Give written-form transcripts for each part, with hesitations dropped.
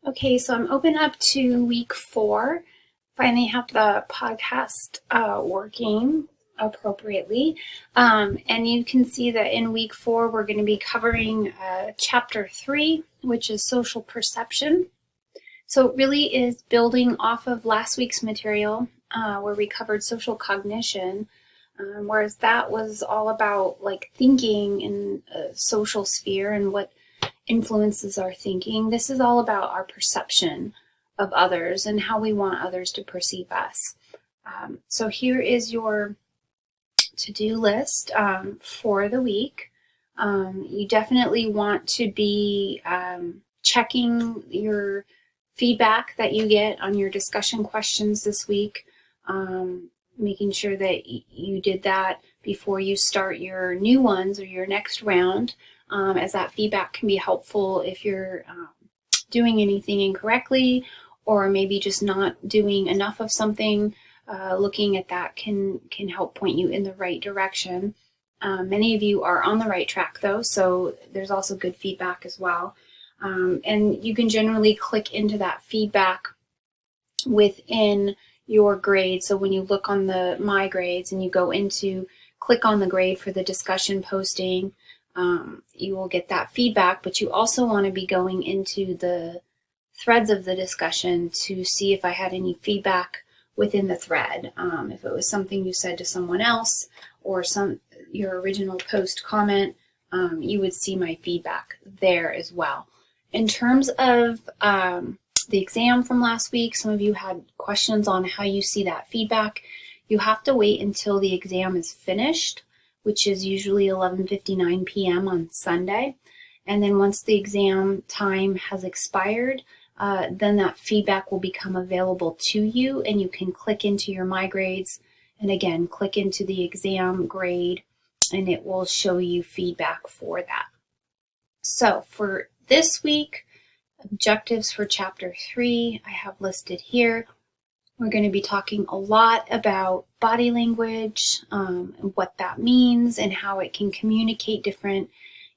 Okay, so I'm open up to week 4. Finally have the podcast working appropriately. And you can see that in week 4, we're going to be covering chapter 3, which is social perception. So it really is building off of last week's material where we covered social cognition. Whereas that was all about like thinking in a social sphere and what influences our thinking. This is all about our perception of others and how we want others to perceive us. So here is your to-do list for the week. You definitely want to be checking your feedback that you get on your discussion questions this week, making sure that you did that before you start your new ones or your next round, as that feedback can be helpful if you're doing anything incorrectly or maybe just not doing enough of something. Looking at that can help point you in the right direction. Many of you are on the right track though, so there's also good feedback as well. And you can generally click into that feedback within your grade. So when you look on the My Grades and you go into click on the grade for the discussion posting, you will get that feedback, but you also want to be going into the threads of the discussion to see if I had any feedback within the thread. If it was something you said to someone else or your original post comment, you would see my feedback there as well. In terms of the exam from last week, some of you had questions on how you see that feedback. You have to wait until the exam is finished, which is usually 11:59 p.m. on Sunday. And then once the exam time has expired, then that feedback will become available to you, and you can click into your My Grades and again click into the exam grade, and it will show you feedback for that. So for this week, objectives for chapter 3 I have listed here. We're going to be talking a lot about body language and what that means and how it can communicate different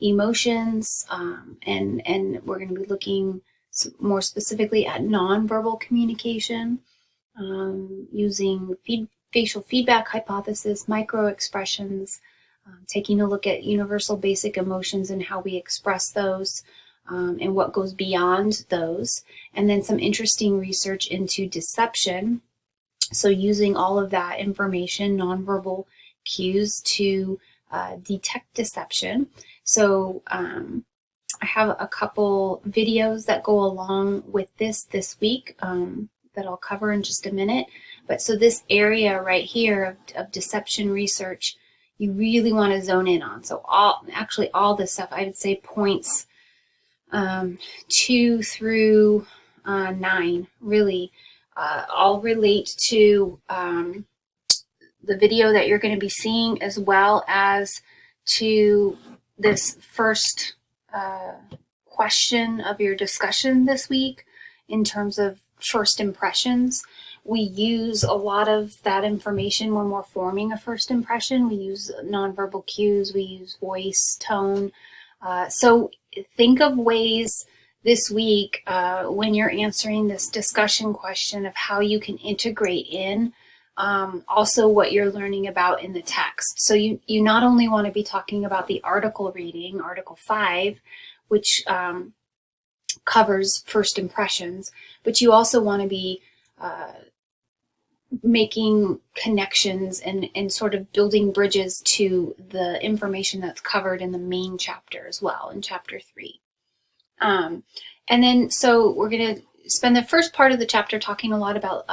emotions, and we're going to be looking more specifically at nonverbal communication, using facial feedback hypothesis, microexpressions, taking a look at universal basic emotions and how we express those, and what goes beyond those, and then some interesting research into deception. So using all of that information, nonverbal cues, to detect deception. So I have a couple videos that go along with this week that I'll cover in just a minute. But so this area right here of deception research, you really want to zone in on. So all this stuff, I would say points 2 through 9 really all relate to the video that you're going to be seeing, as well as to this first question of your discussion this week in terms of first impressions. We use a lot of that information when we're forming a first impression. We use nonverbal cues, we use voice, tone. So think of ways this week when you're answering this discussion question of how you can integrate in also what you're learning about in the text. So you not only want to be talking about the article reading, Article 5, which covers first impressions, but you also want to be making connections and sort of building bridges to the information that's covered in the main chapter as well, in chapter 3. And then, so we're going to spend the first part of the chapter talking a lot about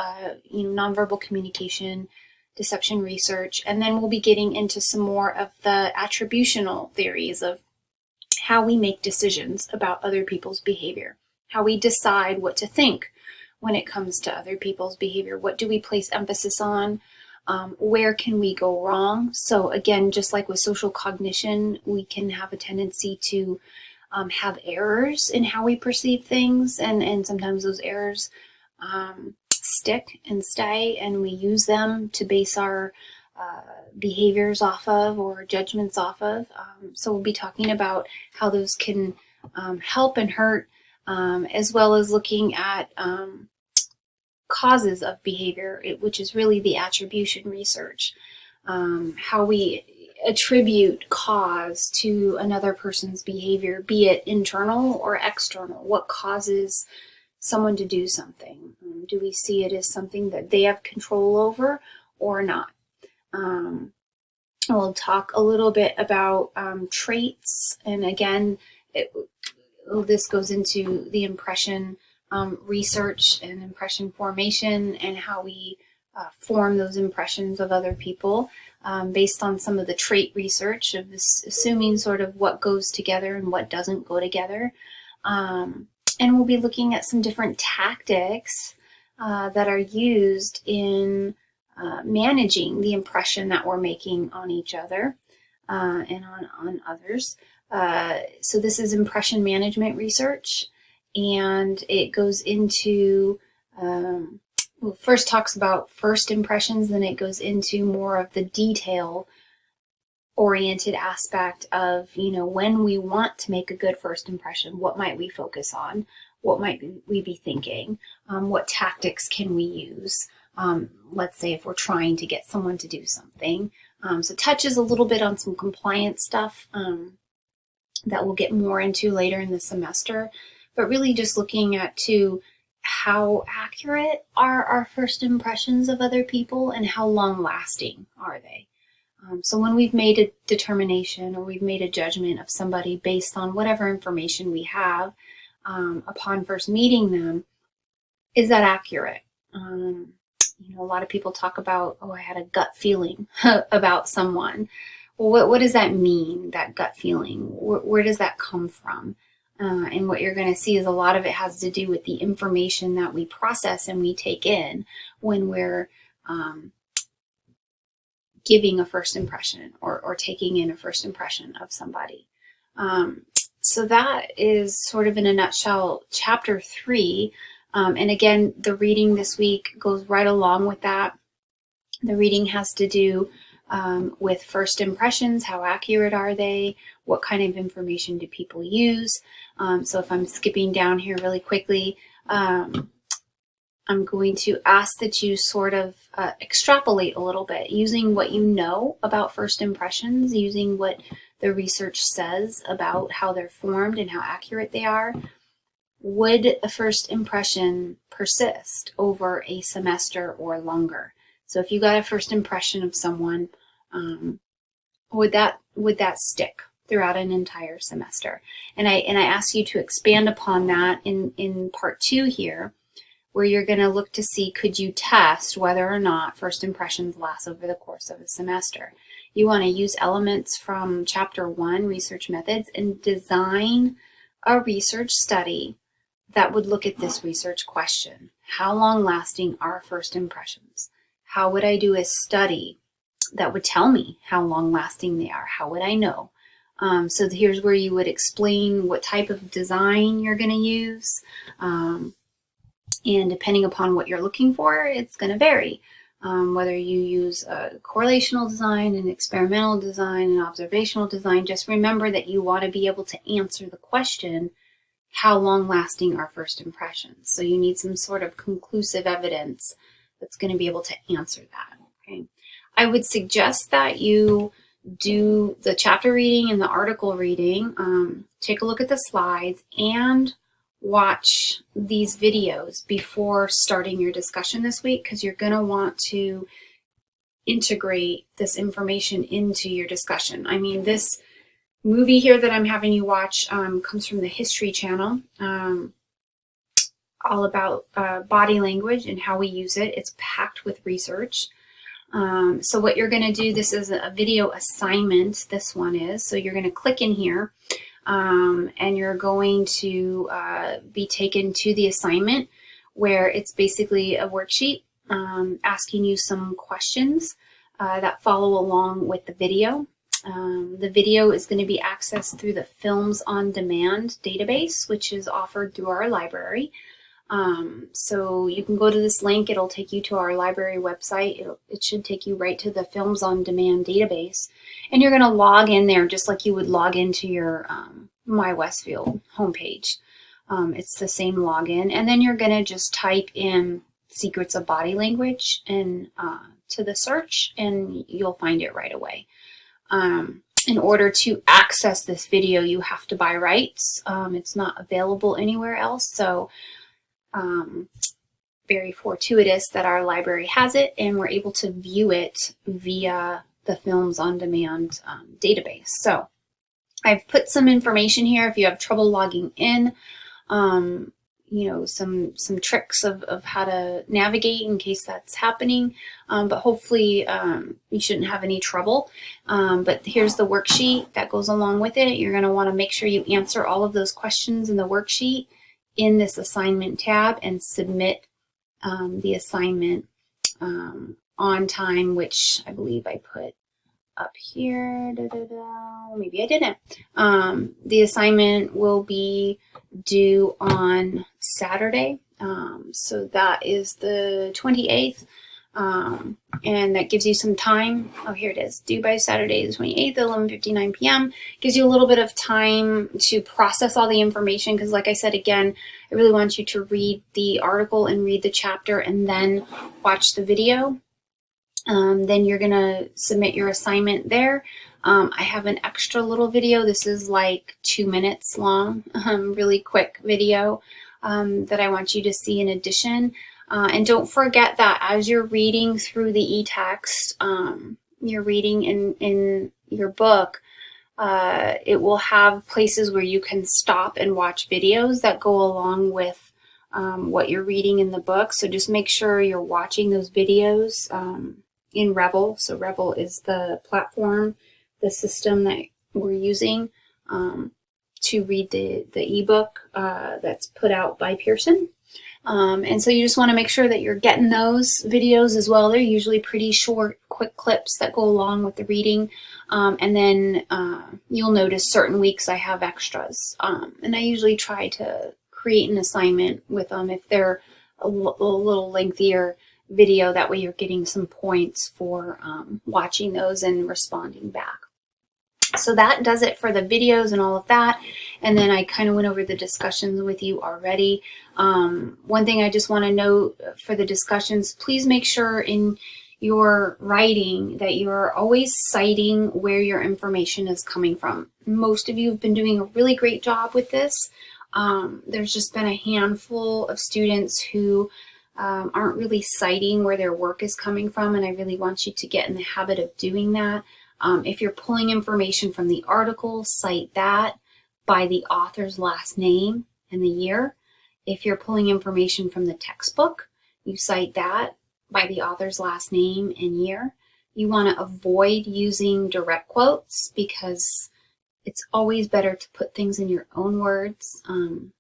nonverbal communication, deception research, and then we'll be getting into some more of the attributional theories of how we make decisions about other people's behavior, how we decide what to think when it comes to other people's behavior. What do we place emphasis on? Where can we go wrong? So again, just like with social cognition, we can have a tendency to have errors in how we perceive things, and sometimes those errors stick and stay, and we use them to base our behaviors off of or judgments off of. So we'll be talking about how those can help and hurt as well as looking at causes of behavior, which is really the attribution research, how we attribute cause to another person's behavior, be it internal or external. What causes someone to do something? Do we see it as something that they have control over or not? We'll talk a little bit about traits, and again, this goes into the impression research and impression formation, and how we form those impressions of other people based on some of the trait research of this, assuming sort of what goes together and what doesn't go together. And we'll be looking at some different tactics that are used in managing the impression that we're making on each other and on others. So this is impression management research, and it goes into, first talks about first impressions, then it goes into more of the detail-oriented aspect of, when we want to make a good first impression, what might we focus on? What might we be thinking? What tactics can we use? Let's say if we're trying to get someone to do something. So touches a little bit on some compliance stuff that we'll get more into later in the semester, but really just looking at how accurate are our first impressions of other people and how long lasting are they. So when we've made a determination or we've made a judgment of somebody based on whatever information we have upon first meeting them, is that accurate? A lot of people talk about, I had a gut feeling about someone. Well, what does that mean, that gut feeling? Where does that come from? And what you're going to see is a lot of it has to do with the information that we process and we take in when we're giving a first impression or taking in a first impression of somebody. So that is sort of in a nutshell, chapter 3. And again, the reading this week goes right along with that. The reading has to do with first impressions. How accurate are they? What kind of information do people use? So if I'm skipping down here really quickly, I'm going to ask that you sort of extrapolate a little bit using what you know about first impressions, using what the research says about how they're formed and how accurate they are. Would a first impression persist over a semester or longer? So if you got a first impression of someone, would that stick throughout an entire semester? And I ask you to expand upon that in part 2 here, where you're going to look to see, could you test whether or not first impressions last over the course of a semester? You want to use elements from chapter 1, research methods, and design a research study that would look at this research question. How long lasting are first impressions? How would I do a study that would tell me how long lasting they are? How would I know? So here's where you would explain what type of design you're going to use. And depending upon what you're looking for, it's going to vary. Whether you use a correlational design, an experimental design, an observational design, just remember that you want to be able to answer the question, how long lasting are first impressions? So you need some sort of conclusive evidence that's going to be able to answer that. Okay. I would suggest that you do the chapter reading and the article reading, take a look at the slides, and watch these videos before starting your discussion this week, because you're going to want to integrate this information into your discussion. I mean, this movie here that I'm having you watch comes from the History Channel, all about body language and how we use it. It's packed with research. So what you're going to do, this is a video assignment, this one is. So you're going to click in here, and you're going to be taken to the assignment, where it's basically a worksheet asking you some questions that follow along with the video. The video is going to be accessed through the Films on Demand database, which is offered through our library. So you can go to this link. It'll take you to our library website. It should take you right to the Films on Demand database. And you're going to log in there just like you would log into your My Westfield homepage. It's the same login. And then you're going to just type in Secrets of Body Language and to the search, and you'll find it right away. In order to access this video, you have to buy rights. It's not available anywhere else. So very fortuitous that our library has it, and we're able to view it via the Films on Demand database. So I've put some information here if you have trouble logging in, you know, some tricks of how to navigate in case that's happening, but hopefully you shouldn't have any trouble. But here's the worksheet that goes along with it. You're going to want to make sure you answer all of those questions in the worksheet in this assignment tab and submit the assignment on time, which I believe I put up here. Maybe I didn't. The assignment will be due on Saturday. So that is the 28th. And that gives you some time. Oh, here it is. Due by Saturday, the 28th, 11:59 p.m. Gives you a little bit of time to process all the information. Because like I said, again, I really want you to read the article and read the chapter and then watch the video. Then you're going to submit your assignment there. I have an extra little video. This is like 2 minutes long, really quick video that I want you to see in addition. And don't forget that as you're reading through the e-text, you're reading in your book, it will have places where you can stop and watch videos that go along with what you're reading in the book. So just make sure you're watching those videos in Revel. So Revel is the platform, the system that we're using to read the ebook that's put out by Pearson. And so you just want to make sure that you're getting those videos as well. They're usually pretty short, quick clips that go along with the reading. And then you'll notice certain weeks I have extras. And I usually try to create an assignment with them if they're a little lengthier video. That way you're getting some points for watching those and responding back. So that does it for the videos and all of that. And then I kind of went over the discussions with you already. One thing I just want to note for the discussions, please make sure in your writing that you're always citing where your information is coming from. Most of you have been doing a really great job with this. There's just been a handful of students who aren't really citing where their work is coming from, and I really want you to get in the habit of doing that. If you're pulling information from the article, cite that by the author's last name and the year. If you're pulling information from the textbook, you cite that by the author's last name and year. You want to avoid using direct quotes because it's always better to put things in your own words.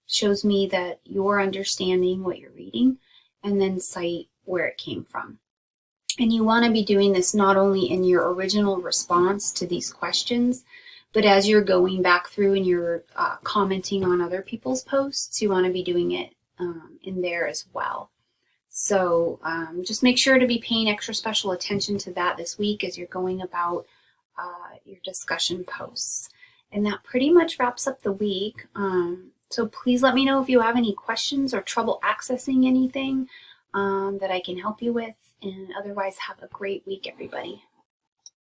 Shows me that you're understanding what you're reading, and then cite where it came from. And you want to be doing this not only in your original response to these questions, but as you're going back through and you're commenting on other people's posts, you want to be doing it in there as well. So just make sure to be paying extra special attention to that this week as you're going about your discussion posts. And that pretty much wraps up the week. So please let me know if you have any questions or trouble accessing anything that I can help you with. And otherwise, have a great week, everybody.